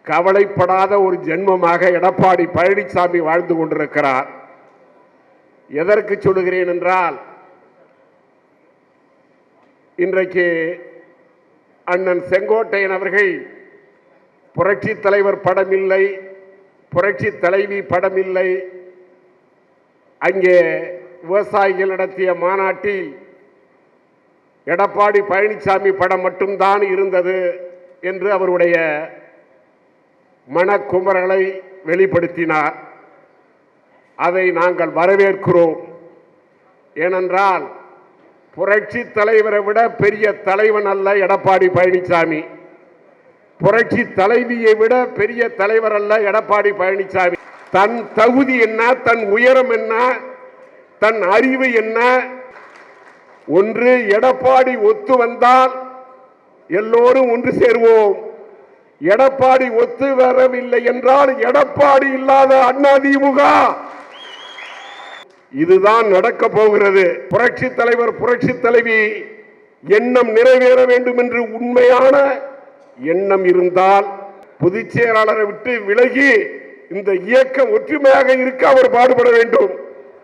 கவலைப்படாத ஒரு ஜென்மமாக எடப்பாடி பழனிசாமி வாழ்ந்து கொண்டிருக்கிறார். எதற்கு சொல்லுகிறேன் என்றால், இன்றைக்கு அண்ணன் செங்கோட்டையன் அவர்கள் புரட்சி தலைவர் படம் இல்லை, புரட்சி தலைவி படம் இல்லை, அங்கே விவசாயிகள் நடத்திய மாநாட்டில் எடப்பாடி பழனிசாமி படம் மட்டும்தான் இருந்தது என்று அவருடைய மனக்குமரலை வெளிப்படுத்தினார். அதை நாங்கள் வரவேற்கிறோம். ஏனென்றால் புரட்சி தலைவரை விட பெரிய தலைவன் அல்ல எடப்பாடி பழனிசாமி, புரட்சி தலைவியை விட பெரிய தலைவர் அல்ல எடப்பாடி பழனிசாமி. தன் தகுதி என்ன, தன் உயரம் என்ன, தன் அறிவு என்ன, ஒன்று எடப்பாடி ஒத்து வந்தால் எல்லோரும் ஒன்று சேர்வோம். எடப்பாடி ஒத்து வரவில்லை என்றால் எடப்பாடி இல்லாத அதிமுக. இதுதான் நடக்க போகிறது. புரட்சி தலைவர் புரட்சி தலைவி எண்ணம் நிறைவேற வேண்டும் என்று உண்மையான எண்ணம் இருந்தால் பொதுச் செயலாளரை விட்டு விலகி இந்த இயக்கம் ஒற்றுமையாக இருக்க அவர் பாடுபட வேண்டும்.